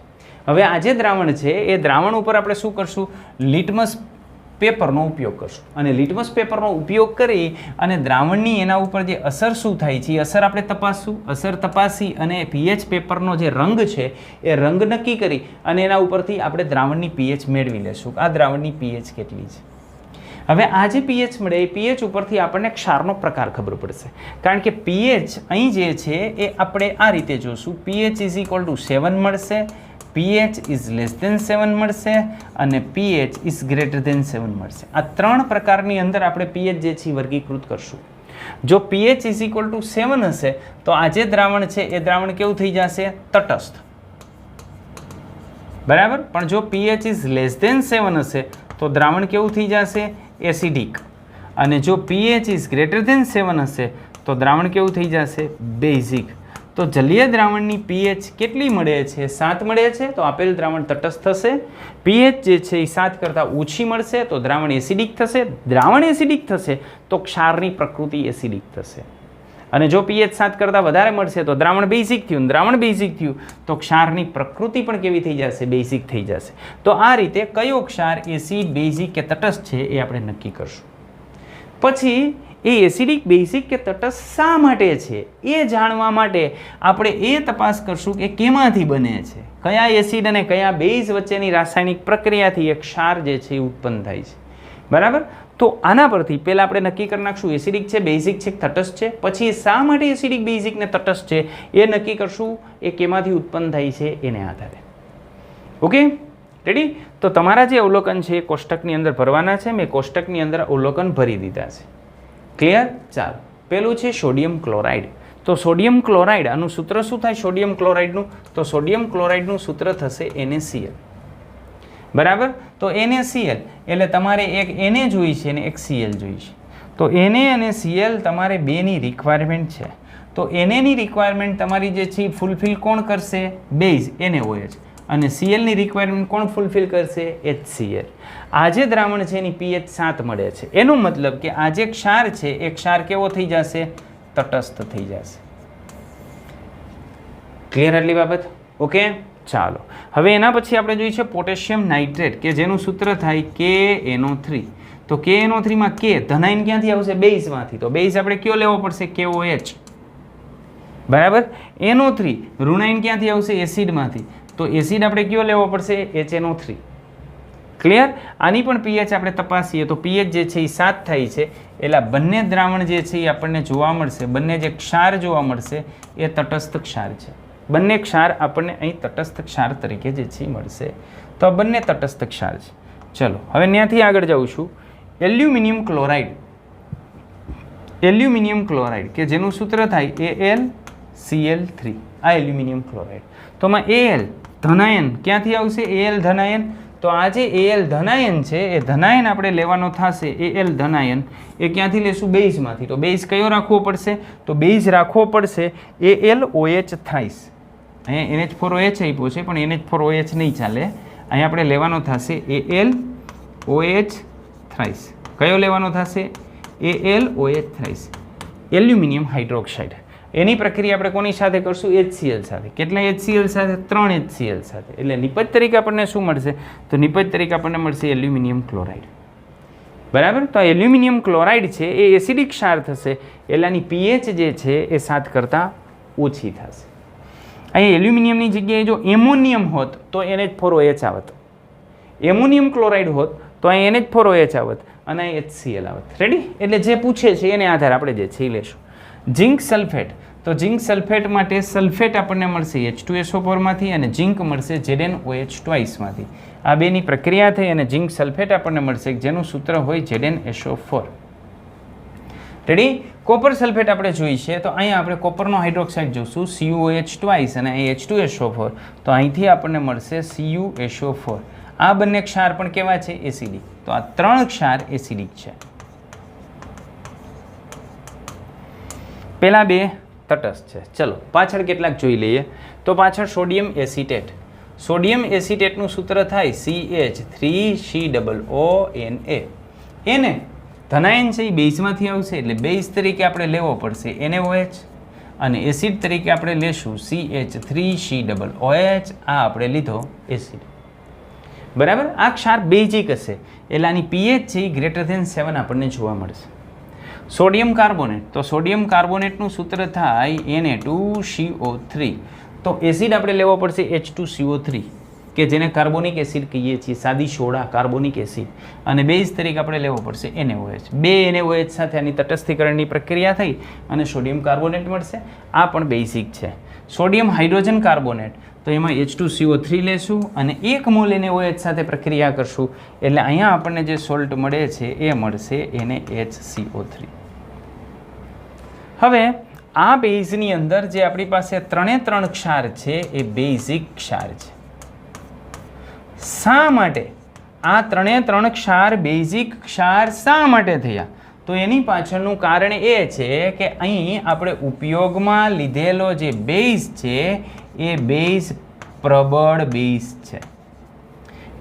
હવે આ જે દ્રાવણ છે એ દ્રાવણ ઉપર આપણે શું કરશું? લિટમસ પેપરનો ઉપયોગ કરશું. અને લિટમસ પેપરનો ઉપયોગ કરી અને દ્રાવણની એના ઉપર જે અસર શું થાય છે એ અસર આપણે તપાસશું. અસર તપાસી અને pH પેપરનો જે રંગ છે એ રંગ નક્કી કરી અને એના ઉપરથી આપણે દ્રાવણની pH મેળવી લેશું. આ દ્રાવણની pH કેટલી છે? હવે આ જે pH મળે એ pH ઉપરથી આપણને ક્ષારનો પ્રકાર ખબર પડશે. કારણ કે pH અહીં જે છે એ આપણે આ રીતે જોશું. pH = 7 મળશે, pH <7 મળશે અને pH <7 મળશે. આ ત્રણ પ્રકારની અંદર આપણે pH જે છે વર્ગીકૃત કરશું. જો pH = 7 હશે તો આ જે દ્રાવણ છે એ દ્રાવણ કેવું થઈ જશે? તટસ્થ. બરાબર? પણ જો pH <7 હશે તો દ્રાવણ કેવું થઈ જશે? એસિડિક. અને જો pH <7 હશે તો દ્રાવણ કેવું થઈ જશે? બેઝિક. તો જલીય દ્રાવણની pH કેટલી મળે છે? 7 મળે છે તો આપેલ દ્રાવણ તટસ્થ થશે. pH જે છે એ 7 કરતાં ઓછી મળશે તો દ્રાવણ એસિડિક થશે. દ્રાવણ એસિડિક થશે તો ક્ષારની પ્રકૃતિ એસિડિક થશે. અને જો pH 7 કરતાં વધારે મળશે તો દ્રાવણ બેઝિક થયું. દ્રાવણ બેઝિક થયું તો ક્ષારની પ્રકૃતિ પણ કેવી થઈ જશે? બેઝિક થઈ જશે. તો આ રીતે કયો ક્ષાર એસિડ, બેઝિક કે તટસ્થ છે એ આપણે નક્કી કરશું. પછી એ એસિડિક, બેઝિક કે તટસ્થ શા માટે છે એ જાણવા માટે આપણે એ તપાસ કરશું કે કેમાંથી બને છે, કયા એસિડ અને કયા બેઝ વચ્ચેની રાસાયણિક પ્રક્રિયાથી એ ક્ષાર જે છે એ ઉત્પન્ન થાય છે. બરાબર? તો આના પરથી પહેલાં આપણે નક્કી કરી નાખશું એસિડિક છે, બેઝિક છે, તટસ્થ છે. પછી શા માટે એસિડિક, બેઝિક ને તટસ્થ છે એ નક્કી કરશું. એ કેમાંથી ઉત્પન્ન થાય છે એને આધારે. Okay, ready? તો તમારા જે અવલોકન છે એ કોષ્ટકની અંદર ભરવાના છે. મેં કોષ્ટકની અંદર અવલોકન ભરી દીધા છે. ક્લિયર? ચાલો, પેલું છે સોડિયમ ક્લોરાઇડ. તો સોડિયમ ક્લોરાઇડ, આનું સૂત્ર શું થાય સોડિયમ ક્લોરાઇડનું? તો સોડિયમ ક્લોરાઇડનું સૂત્ર થશે NaCl. બરાબર? તો NaCl એટલે તમારે એક Na જોઈ છે અને એક Cl જોઈ છે. તો Na અને Cl તમારે બેની રિક્વાયરમેન્ટ છે. તો Naની રિક્વાયરમેન્ટ તમારી જે છે ફૂલફિલ કોણ કરશે? Base NaOH. અને Clની રિક્વાયરમેન્ટ કોણ ફૂલફિલ કરશે? HCl. આ જે દ્રાવણ છે એની pH 7 મળે છે. એનો મતલબ કે આ જે ક્ષાર છે એ ક્ષાર કેવો થઈ જશે? તટસ્થ થઈ જશે. ક્લિયર આટલી બાબત? ઓકે, ચાલો. હવે એના પછી આપણે જોઈએ છે પોટેશિયમ નાઇટ્રેટ, કે જેનું સૂત્ર થાય KNO3. તો KNO3 માં K ધનાયન ક્યાંથી આવશે? બેઝમાંથી. તો બેઝ આપણે કયો લેવો પડશે? KOH. બરાબર. NO3 ઋણાયન ક્યાંથી આવશે? એસિડમાંથી. તો એસિડ આપણે કયો લેવો પડશે? HNO3. ક્લિયર? આની પણ pH આપણે તપાસીએ તો pH જે છે એ 7 થાય છે. એટલે બંને દ્રાવણ જે છે એ આપણને જોવા મળશે, બંને જે ક્ષાર જોવા મળશે એ તટસ્થ ક્ષાર છે. બંને ક્ષાર આપણને અહીં તટસ્થ ક્ષાર તરીકે જે છે મળશે. તો આ બંને તટસ્થ ક્ષાર છે. ચલો હવે ત્યાંથી આગળ જાઉં છું. Aluminium chloride. એલ્યુમિનિયમ ક્લોરાઇડ કે જેનું સૂત્ર થાય AlCl3. આ એલ્યુમિનિયમ ક્લોરાઇડ. તો આમાં Al ધનાયન ક્યાંથી આવશે? Al ધનાયન. તો આ જે Al ધનાયન છે એ ધનાયન આપણે લેવાનો થશે. Al ધનાયન એ ક્યાંથી લેશું? બેઝમાંથી. તો બેઝ કયો રાખવો પડશે? તો બેઝ રાખવો પડશે AlOH થ્રાઇસ. અહીંયા NH4OH આપ્યો છે પણ NH4OH નહીં ચાલે. અહીંયા આપણે લેવાનો થશે AlOH થ્રાઇસ. કયો લેવાનો થશે? AlOH thrice. Aluminium hydroxide. એની પ્રક્રિયા આપણે કોની સાથે કરશું? HCl સાથે. કેટલા HCl સાથે? 3 HCl સાથે. એટલે નિપજ તરીકે આપણને શું મળશે? તો નિપજ તરીકે આપણને મળશે એલ્યુમિનિયમ ક્લોરાઇડ. બરાબર. તો આ એલ્યુમિનિયમ ક્લોરાઇડ છે એ એસિડિક ક્ષાર થશે. એટલે આની pH જે છે એ 7 કરતાં ઓછી થશે. અહીં એલ્યુમિનિયમની જગ્યાએ જો એમોનિયમ હોત તો NH4OH આવત. એમોનિયમ ક્લોરાઇડ હોત તો અહીં NH4OH આવત અને અહીં HCl આવત. રેડી? એટલે જે પૂછે છે એને આધારે આપણે જે છે એ લેશું. Zinc sulphate. તો ઝિંક સલ્ફેટ માટે સલ્ફેટ આપણને મળશે H2SO4 માંથી અને ઝિંક મળશે ZnOH ટ્વાઇસ માંથી. આ બેની પ્રક્રિયા થઈ અને ઝિંક સલ્ફેટ આપણને મળશે જેનું સૂત્ર હોય ZnSO4. રેડી? કોપર સલ્ફેટ આપણે જોઈ છે તો અહીંયા આપણે કોપરનો હાઇડ્રોક્સાઇડ જોશું CuOH ટ્વાઇસ અને અહીં H2SO4. તો અહીંથી આપણને મળશે CuSO4. આ બંને ક્ષાર પણ કેવા છે? એસિડિક. તો આ 3 ક્ષાર એસિડિક છે. પેલા બે તટસ્થ છે. ચલો પાછળ કેટલાક જોઈ લઈએ. તો પાછળ સોડિયમ એસિટેટ. સોડિયમ એસિટેટનું સૂત્ર થાય CH3COONA. એને ધનાયન છે એ બેઝમાંથી આવશે એટલે બેઝ તરીકે આપણે લેવો પડશે NaOH અને એસિડ તરીકે આપણે લેશું CH3COOH. આ આપણે લીધો એસિડ. બરાબર. આ ક્ષાર બેઝિક હશે એટલે આની pH છે ગ્રેટર ધેન 7 આપણને જોવા મળશે. Sodium carbonate. તો સોડિયમ કાર્બોનેટનું સૂત્ર થાય Na2CO3. તો એસિડ આપણે લેવો પડશે H2CO3 કે જેને કાર્બોનિક એસિડ કહીએ છીએ, સાદી સોડા કાર્બોનિક એસિડ. અને બેઝ તરીકે આપણે લેવો પડશે NaOH. બે NaOH સાથે આની તટસ્થીકરણની પ્રક્રિયા થઈ અને સોડિયમ કાર્બોનેટ મળશે. આ પણ બેઝિક છે. Sodium hydrogen carbonate. તો એમાં H2CO3 લેશું અને 1 મોલ NaOH સાથે પ્રક્રિયા કરશું એટલે અહીંયા આપણને જે સોલ્ટ મળે છે એ મળશે NaHCO3. હવે આ બેઝની અંદર જે આપણી પાસે 3 ક્ષાર છે એ બેઝિક ક્ષાર છે. શા માટે આ 3 ક્ષાર બેઝિક ક્ષાર શા માટે થયા? તો એની પાછળનું કારણ એ છે કે અહીં આપણે ઉપયોગમાં લીધેલો જે બેઝ છે એ બેઝ પ્રબળ બેઝ છે.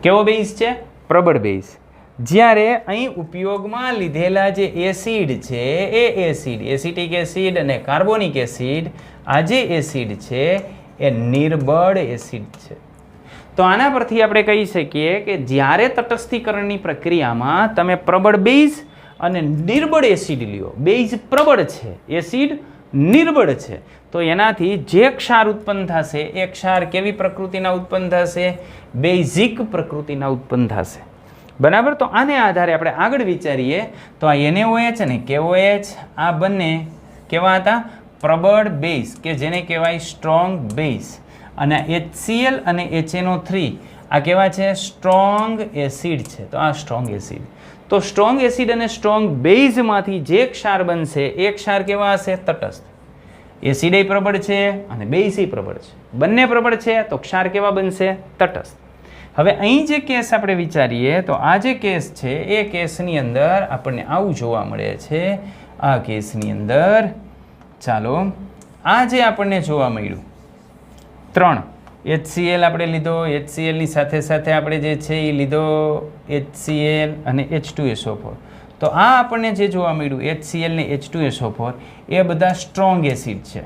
કેવો બેઝ છે? પ્રબળ બેઝ. જ્યારે અહીં ઉપયોગમાં લીધેલા જે એસિડ છે એ એસિડ, એસિટિક એસિડ અને કાર્બોનિક એસિડ, આ જે એસિડ છે એ નિર્બળ એસિડ છે. તો આના પરથી આપણે કહી શકીએ કે જ્યારે તટસ્થીકરણની પ્રક્રિયામાં તમે પ્રબળ બેઝ અને નિર્બળ એસિડ લ્યો, બેઝ પ્રબળ છે, એસિડ નિર્બળ છે, તો એનાથી જે ક્ષાર ઉત્પન્ન થશે એ ક્ષાર કેવી પ્રકૃતિના ઉત્પન્ન થશે? બેઝિક પ્રકૃતિના ઉત્પન્ન થશે. બરાબર. તો આને આધારે આપણે આગળ વિચારીએ તો આ NaOH અને KOH આ બંને કેવા હતા? પ્રબળ બેઝ કે જેને કહેવાય સ્ટ્રોંગ બેઝ. અને HCl અને HNO3 આ કેવા છે? સ્ટ્રોંગ એસિડ છે. તો આ સ્ટ્રોંગ એસિડ. તો સ્ટ્રોંગ એસિડ અને સ્ટ્રોંગ બેઝમાંથી જે ક્ષાર બનશે એ ક્ષાર કેવા હશે? તટસ્થ. એસિડ પ્રબળ છે અને બેઝ પ્રબળ છે. બંને પ્રબળ છે તો ક્ષાર કેવા બનશે? તટસ્થ. હવે અહીં જે કેસ આપણે વિચારીએ તો આ જે કેસ છે એ કેસની અંદર આપણને આવું જોવા મળે છે. આ કેસની અંદર ચાલો આ જે આપણને જોવા મળ્યું 3 HCl આપણે લીધો, HCl ની સાથે સાથે આપણે જે છે એ લીધો HCl અને H2SO4. તો આ આપણને જે જોવા મળ્યું HCl ને H2SO4 એ બધા સ્ટ્રોંગ એસિડ છે,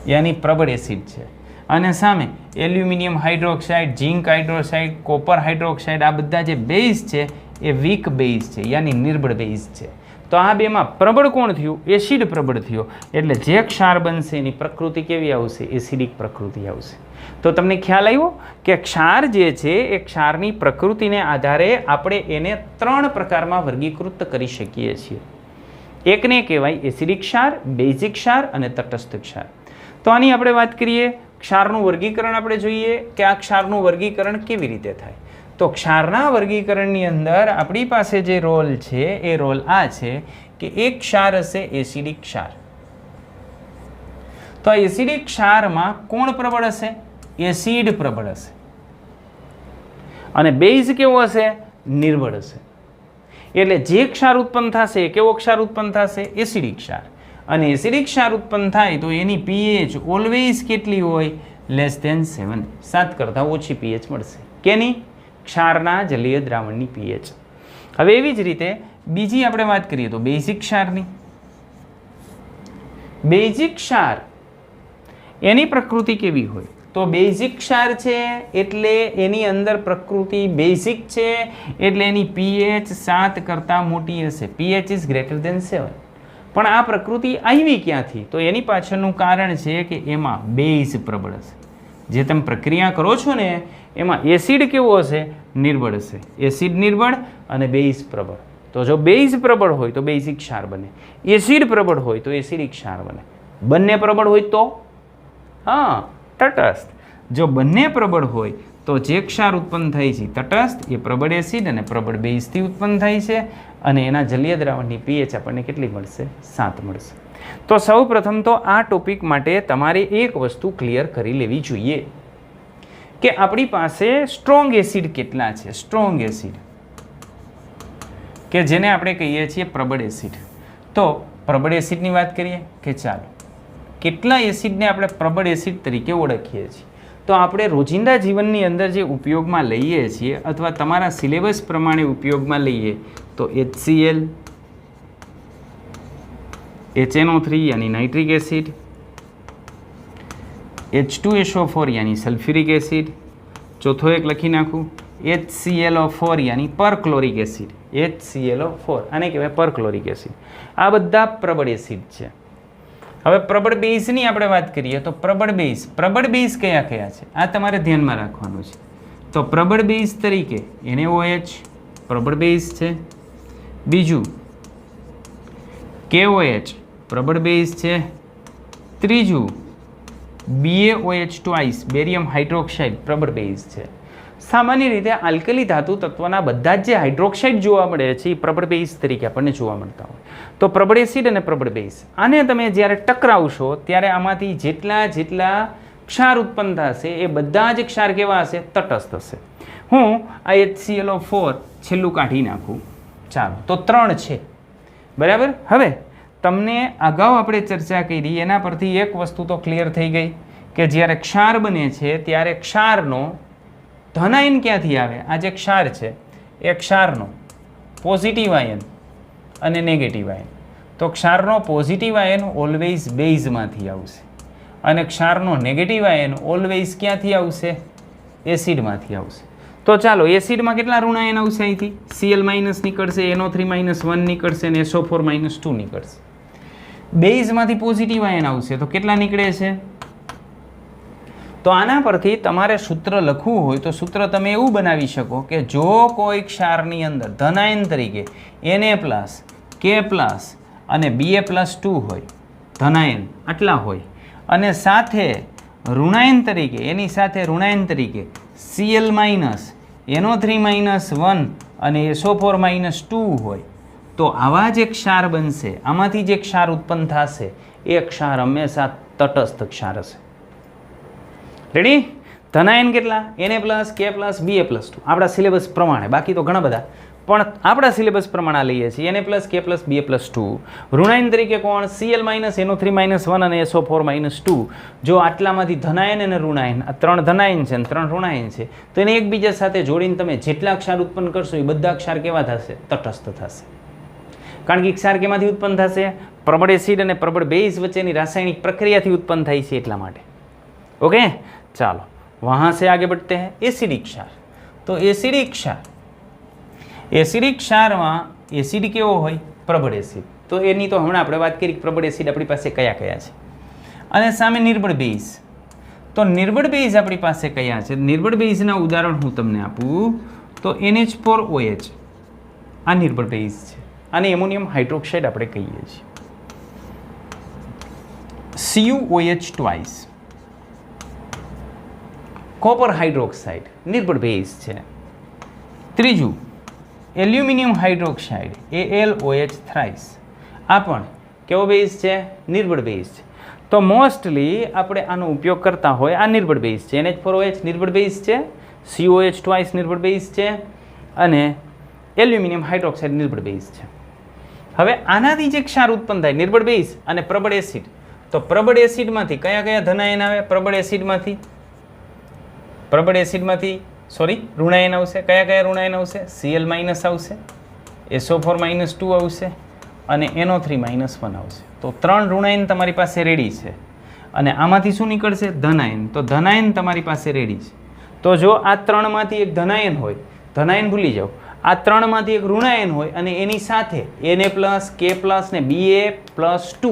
યાની પ્રબળ એસિડ છે. અને સામે aluminium hydroxide, zinc hydroxide, copper hydroxide આ બધા જે બેઝ છે એ વીક બેઝ છે, યાની નિર્બળ બેઝ છે. તો આ બેમાં પ્રબળ કોણ થયું? એસિડ પ્રબળ થયો. એટલે જે ક્ષાર બનશે એની પ્રકૃતિ કેવી આવશે? એસિડિક પ્રકૃતિ આવશે. તો તમને ખ્યાલ આવ્યો કે ક્ષાર જે છે એ ક્ષારની પ્રકૃતિને આધારે આપણે એને 3 પ્રકારમાં વર્ગીકૃત કરી શકીએ છીએ. એકને કહેવાય એસિડિક ક્ષાર, બેઝિક ક્ષાર અને તટસ્થ ક્ષાર. તો આની આપણે વાત કરીએ, ક્ષારનું વર્ગીકરણ આપણે જોઈએ કે આ ક્ષારનું વર્ગીકરણ કેવી રીતે થાય. તો ક્ષારના વર્ગીકરણની અંદર આપણી પાસે જે રોલ છે એ રોલ આ છે કે એક ક્ષાર હશે એસિડિક ક્ષાર. તો આ એસિડિક ક્ષારમાં કોણ પ્રબળ હશે? એસિડ પ્રબળ હશે. અને બેઝ કેવો હશે? નિર્બળ હશે. એટલે જે ક્ષાર ઉત્પન્ન થશે કેવો ક્ષાર ઉત્પન્ન થશે? એસિડિક ક્ષાર. અને એસિડિક ક્ષાર ઉત્પન્ન થાય તો એની પીએચ ઓલવેઝ કેટલી હોય? <7. 7 કરતાં ઓછી પીએચ મળશે. કેની? ક્ષારના જલીય દ્રાવણની પીએચ. હવે એવી જ રીતે બીજી આપણે વાત કરીએ તો બેઝિક ક્ષારની. બેઝિક ક્ષાર એની પ્રકૃતિ કેવી હોય? તો બેઝિક ક્ષાર છે એટલે એની અંદર પ્રકૃતિ બેઝિક છે એટલે એની પીએચ 7 કરતાં મોટી હશે. PH is >7. પણ આ પ્રકૃતિ આવી ક્યાંથી? તો એની પાછળનું કારણ છે કે એમાં બેઝ પ્રબળ હશે. જે તમે પ્રક્રિયા કરો છો ને એમાં એસિડ કેવો હશે? નિર્બળ હશે. એસિડ નિર્બળ અને બેઝ પ્રબળ. તો જો બેઝ પ્રબળ હોય તો બેઝિક ક્ષાર બને, એસિડ પ્રબળ હોય તો એસિડિક ક્ષાર બને. બંને પ્રબળ હોય તો તટસ્થ. જો બંને પ્રબળ હોય તો જે ક્ષાર ઉત્પન્ન થાય છે તટસ્થ, એ પ્રબળ એસિડ અને પ્રબળ બેઝથી ઉત્પન્ન થાય છે અને એના જલીય દ્રાવણની પીએચ આપણને કેટલી મળશે? 7 મળશે. તો સૌ પ્રથમ તો આ ટોપિક માટે તમારે એક વસ્તુ ક્લિયર કરી લેવી જોઈએ કે આપણી પાસે સ્ટ્રોંગ એસિડ કેટલા છે. સ્ટ્રોંગ એસિડ કે જેને આપણે કહીએ છીએ પ્રબળ એસિડ. તો પ્રબળ એસિડની વાત કરીએ કે ચાલો કેટલા એસિડને આપણે પ્રબળ એસિડ તરીકે ઓળખીએ છીએ. તો આપણે રોજિંદા જીવનની અંદર જે ઉપયોગમાં લઈએ છીએ અથવા તમારા સિલેબસ પ્રમાણે ઉપયોગમાં લઈએ તો HCl, HNO3 યાની નાઇટ્રિક એસિડ, H2SO4 યાની સલ્ફ્યુરિક એસિડ, ચોથો એક લખી નાખું HClO4 યાની પરક્લોરિક એસિડ. HClO4 આને કહેવાય પરક્લોરિક એસિડ. આ બધા પ્રબળ એસિડ છે. હવે પ્રબળ બેઝની આપણે વાત કરીએ તો પ્રબળ બેઝ કયા કયા છે આ તમારે ધ્યાનમાં રાખવાનું છે. તો પ્રબળ બેઝ તરીકે NaOH પ્રબળ બેઝ છે. બીજું KOH પ્રબળ બેઝ છે. ત્રીજું BaOH2 બેરિયમ હાઇડ્રોક્સાઇડ પ્રબળ બેઝ છે. સામાન્ય રીતે આલ્કલી ધાતુ તત્વના બધા જ જે હાઇડ્રોક્સાઇડ જોવા મળે છે એ પ્રબળ બેઝ તરીકે આપણને જોવા મળતા હોય. તો પ્રબળ એસિડ અને પ્રબળ બેઝ આને તમે જ્યારે ટકરાવશો ત્યારે આમાંથી જેટલા ક્ષાર ઉત્પન્ન થશે એ બધા જ ક્ષાર કેવા હશે? તટસ્થ હશે. હું આ HClO4 છેલ્લું કાઢી નાખું. ચાલો તો 3 છે બરાબર. હવે તમને અગાઉ આપણે ચર્ચા કરી એના પરથી એક વસ્તુ તો ક્લિયર થઈ ગઈ કે જ્યારે ક્ષાર બને છે ત્યારે ક્ષારનો ધનાયન ક્યાંથી આવે? આ જે ક્ષાર છે એ ક્ષારનો પોઝિટિવ આયન અને નેગેટિવ આયન. તો ક્ષારનો પોઝિટિવ આયન ઓલવેઝ બેઝમાંથી આવશે અને ક્ષારનો નેગેટિવ આયન ઓલવેઝ ક્યાંથી આવશે? એસિડમાંથી આવશે. તો ચાલો એસિડમાં કેટલા ઋણ આયન આવશે? અહીંથી Cl- નીકળશે, NO3- 1 નીકળશે અને SO4- 2 નીકળશે. બેઝમાંથી પોઝિટિવ આયન આવશે તો કેટલા નીકળે છે? તો આના પરથી તમારે સૂત્ર લખવું હોય તો સૂત્ર તમે એવું બનાવી શકો કે જો કોઈ ક્ષારની અંદર ધનાયન તરીકે Na+, K+ અને Ba+2 હોય, ધનાયન આટલા હોય અને સાથે ઋણાયન તરીકે એની સાથે ઋણાયન તરીકે Cl-, NO3- 1 અને SO4- 2 હોય તો આવા જે ક્ષાર બનશે આમાંથી જે ક્ષાર ઉત્પન્ન થશે એ ક્ષાર હંમેશા તટસ્થ ક્ષાર હશે. રેડી? ધનાયન કેટલા? Na+, K+, Ba+2 આપણા સિલેબસ પ્રમાણે. બાકી તો ઘણા બધા પણ આપણા સિલેબસ પ્રમાણે લઈએ છીએ Na+K+Ba+2 ઋણાયન તરીકે કોણ Cl -NO3-1 અને SO4-2 જો આટલામાંથી ધનાયન અને ઋણાયન આ 3 ધનાયન છે અને 3 ઋણાયન છે તો એને એકબીજા સાથે જોડીને તમે જેટલા ક્ષાર ઉત્પન્ન કરશો એ બધા ક્ષાર કેવા થશે તટસ્થ થશે કારણ કે ક્ષાર કેમાંથી ઉત્પન્ન થશે પ્રબળ એસિડ અને પ્રબળ બેઝ વચ્ચેની રાસાયણિક પ્રક્રિયાથી ઉત્પન્ન થાય છે એટલા માટે ओके चलो वहाँ से आगे बढ़ते हैं एसिडिक क्षार तो एसिडिक क्षाરમાં એસિડ કેવો હોય પ્રબળ એસિડ તો એની તો હમણાં આપણે વાત કરી પ્રબળ એસિડ આપણી પાસે કયા કયા છે અને સામે નિર્બળ બેઝ તો નિર્બળ બેઝ આપણી પાસે કયા છે નિર્બળ બેઝના ઉદાહરણ હું તમને આપું તો NH4OH આ નિર્બળ બેઝ છે આને એમોનિયમ હાઇડ્રોક્સાઇડ આપણે કહીએ છીએ CuOH ટ્વાઇસ કોપર હાઇડ્રોક્સાઇડ નિર્બળ બેઝ છે ત્રીજું એલ્યુમિનિયમ હાઇડ્રોક્સાઇડ AlOH થ્રાઇસ આ પણ કેવો બેઝ છે નિર્બળ બેઝ છે તો મોસ્ટલી આપણે આનો ઉપયોગ કરતા હોય આ નિર્બળ બેઝ છે NH4OH નિર્બળ બેઝ છે CuOH ટ્વાઇસ નિર્બળ બેઝ છે અને એલ્યુમિનિયમ હાઇડ્રોક્સાઇડ નિર્બળ બેઝ છે હવે આનાથી જે ક્ષાર ઉત્પન્ન થાય નિર્બળ બેઝ અને પ્રબળ એસિડ તો પ્રબળ એસિડમાંથી કયા કયા ધનાયન આવે પ્રબળ એસિડમાંથી ઋણાયન આવશે કયા કયા ઋણાયન આવશે Cl- આવશે SO4-2 આવશે અને NO3-1 આવશે તો 3 ઋણાયન તમારી પાસે રેડી છે અને આમાંથી શું નીકળશે ધનાયન તો ધનાયન તમારી પાસે રેડી છે તો જો આ 3 માંથી એક ધનાયન હોય ધનાયન ભૂલી જાઓ આ 3 માંથી એક ઋણાયન હોય અને એની સાથે Na+K+ ને Ba+2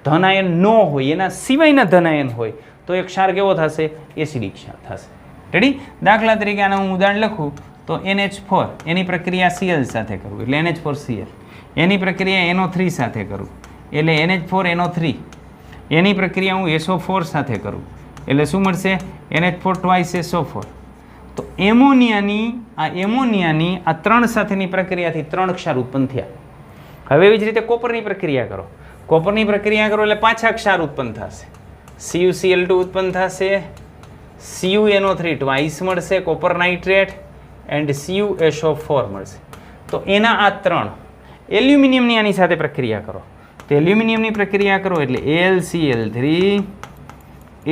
ધનાયન ન હોય એના સિવાયના ધનાયન હોય તો એક ક્ષાર કેવો થશે એસિડિક ક્ષાર થશે રેડી દાખલા તરીકે આનું હું ઉદાહરણ લખું તો NH4 એની પ્રક્રિયા Cl સાથે કરું એટલે NH4Cl એની પ્રક્રિયા NO3 સાથે કરું એટલે NH4NO3 એની પ્રક્રિયા હું SO4 સાથે કરું એટલે શું મળશે NH4 ટ્વાઇસ SO4 તો એમોનિયાની આ 3 સાથેની પ્રક્રિયાથી 3 ક્ષાર ઉત્પન્ન થયા હવે એવી જ રીતે કોપરની પ્રક્રિયા કરો એટલે પાછા ક્ષાર ઉત્પન્ન થશે CuCl2 ઉત્પન્ન થશે CuNO3 ટ્વાઇસ મળશે કોપર નાઇટ્રેટ એન્ડ CuSO4 મળશે તો એના આ 3 એલ્યુમિનિયમની આની સાથે પ્રક્રિયા કરો તો એલ્યુમિનિયમની પ્રક્રિયા કરો એટલે AlCl3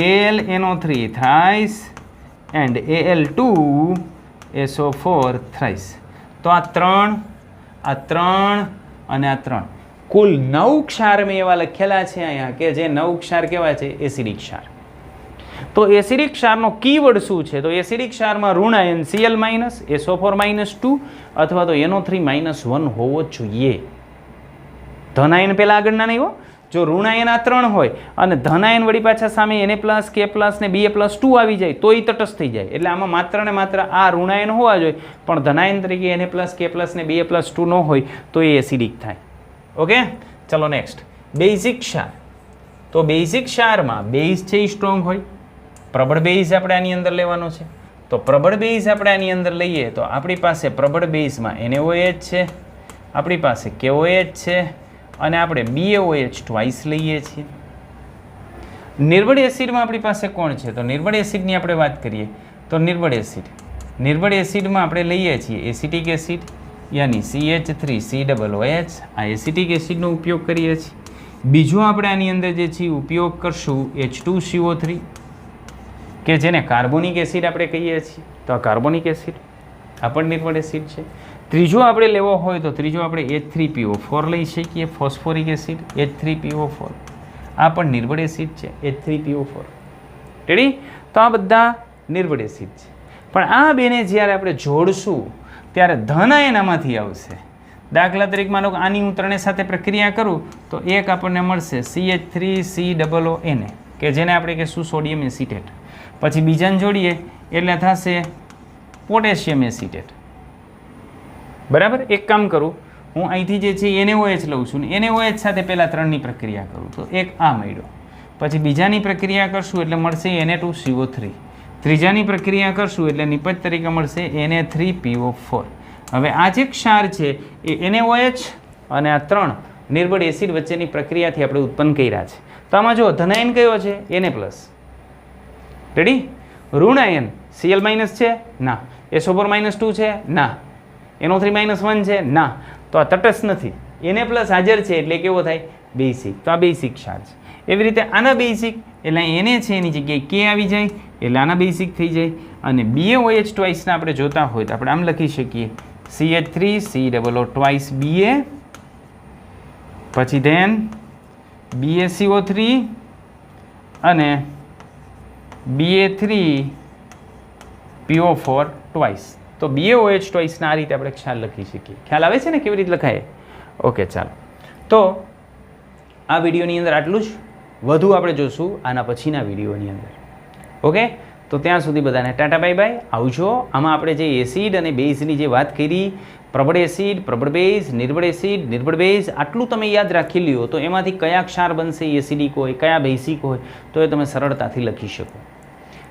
AlNO3 thrice and Al2SO4 thrice તો આ 3 અને આ 3 કુલ 9 ક્ષાર મેં એવા લખેલા છે અહીંયા કે જે 9 ક્ષાર કેવા છે એસિડિક ક્ષાર તો એસિડિક ક્ષારનો કીવર્ડ શું છે તો એસિડિક ક્ષારમાં ઋણાયન Cl- SO4-2 અથવા તો NO3-1 હોવો જોઈએ ધનાયન પહેલા આગળના નહીં હો જો ઋણાયન આ 3 હોય અને ધનાયન વળી પાછા સામે Na+K+ ને Ba+2 આવી જાય તો એ તટસ્થ થઈ જાય એટલે આમાં માત્ર ને માત્ર આ ઋણાયન હોવા જોઈએ પણ ધનાયન તરીકે Na+K+ ને Ba+2 ન હોય તો એ એસિડિક થાય ઓકે ચલો નેક્સ્ટ બેઝિક ક્ષાર તો બેઝિક ક્ષારમાં બેઝ છે એ સ્ટ્રોંગ હોય પ્રબળ બેઝ આપણે આની અંદર લેવાનો છે તો પ્રબળ બેઝ આપણે આની અંદર લઈએ તો આપણી પાસે પ્રબળ બેઝમાં NaOH છે આપણી પાસે KOH છે અને આપણે BaOH ટ્વાઇસ લઈએ છીએ નિર્બળ એસિડમાં આપણી પાસે કોણ છે તો નિર્બળ એસિડની આપણે વાત કરીએ તો નિર્બળ એસિડમાં આપણે લઈએ છીએ એસિટિક એસિડ યાની CH3COOH આ એસિટિક એસિડનો ઉપયોગ કરીએ છીએ બીજો આપણે આની અંદર જે છે ઉપયોગ કરશું H2CO3 કે જેને કાર્બોનિક એસિડ આપણે કહીએ છીએ તો આ કાર્બોનિક એસિડ આ પણ નિર્બળ એસિડ છે ત્રીજો આપણે લેવો હોય તો ત્રીજો આપણે H3PO4 લઈ શકીએ ફોસ્ફોરિક એસિડ H3PO4 આ પણ નિર્બળ એસિડ છે H3PO4 રેડી તો આ બધા નિર્બળ એસિડ છે પણ આ બેને જ્યારે આપણે જોડશું ત્યારે ધન આયન આમાંથી આવશે દાખલા તરીકે માનો કે આની હું ત્રણે સાથે પ્રક્રિયા કરું તો એક આપણને મળશે CH3COONA કે જેને આપણે કહીશું સોડિયમ એસિટેટ પછી બીજાને જોડીએ એટલે થશે પોટેશિયમ એસિટેટ બરાબર એક કામ કરું હું અહીંથી જે છે NaOH લઉં છું ને NaOH સાથે પહેલાં 3ની પ્રક્રિયા કરું તો એક આ મળ્યો પછી બીજાની પ્રક્રિયા કરશું એટલે મળશે Na2CO3 ત્રીજાની પ્રક્રિયા કરશું એટલે નિપજ તરીકે મળશે Na3PO4 હવે આ જે ક્ષાર છે એ NaOH અને આ 3 નિર્બળ એસિડ વચ્ચેની પ્રક્રિયાથી આપણે ઉત્પન્ન કર્યા છે તો આમાં જો ધનાયન કયો છે Na+. રેડી ઋણાયન Cl- છે ના SO4-2 છે ના NO3 - 1 છે ના, તો આ તટસ્થ નથી. Na પ્લસ હાજર છે એટલે કેવો થાય? બેઝિક. તો આ બેઝિક ક્ષાર છે. એવી રીતે આના બેઝિક એટલે Na છે એની જગ્યાએ K આવી જાય એટલે આના બેઝિક થઈ જાય. અને BaOH ટ્વાઇસના આપણે જોતા હોય તો આપણે આમ લખી શકીએ CH3COO ટ્વાઇસ Ba, પછી ધેન BaCO3 અને Ba3PO4 ટ્વાઇસ. તો BaOH ટ્વાઇસના આ રીતે આપણે ક્ષાર લખી શકીએ. ખ્યાલ આવે છે ને કેવી રીતે લખાય? ઓકે, ચાલો. તો આ વિડીયોની અંદર આટલું જ. વધુ આપણે જોશું આના પછીના વિડીયોની અંદર. ઓકે, તો ત્યાં સુધી બધાને ટાટા બાય બાય, આવજો. આમાં આપણે જે એસિડ અને બેઝની જે વાત કરી, પ્રબળ એસિડ, પ્રબળ બેઝ, નિર્બળ એસિડ, નિર્બળ બેઝ, આટલું તમે યાદ રાખી લ્યો તો એમાંથી કયા ક્ષાર બનશે એસિડિક હોય, કયા બેઝિક હોય, તો એ તમે સરળતાથી લખી શકો.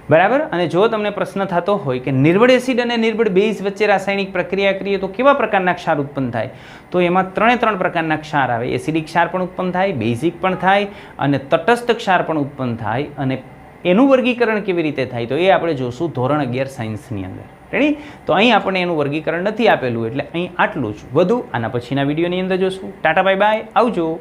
બરાબર. અને જો તમને પ્રશ્ન થતો હોય કે નિર્બળ એસિડ અને નિર્બળ બેઝ વચ્ચે રાસાયણિક પ્રક્રિયા કરીએ તો કેવા પ્રકારના ક્ષાર ઉત્પન્ન થાય, તો એમાં 3 પ્રકારના ક્ષાર આવે. એસિડિક ક્ષાર પણ ઉત્પન્ન થાય, બેઝિક પણ થાય અને તટસ્થ ક્ષાર પણ ઉત્પન્ન થાય. અને એનું વર્ગીકરણ કેવી રીતે થાય તો એ આપણે જોશું ધોરણ 11 સાયન્સની અંદર. રેડી? તો અહીં આપણને એનું વર્ગીકરણ નથી આપેલું એટલે અહીં આટલું જ. વધુ આના પછીના વિડીયોની અંદર જોશું. ટાટા બાય બાય, આવજો.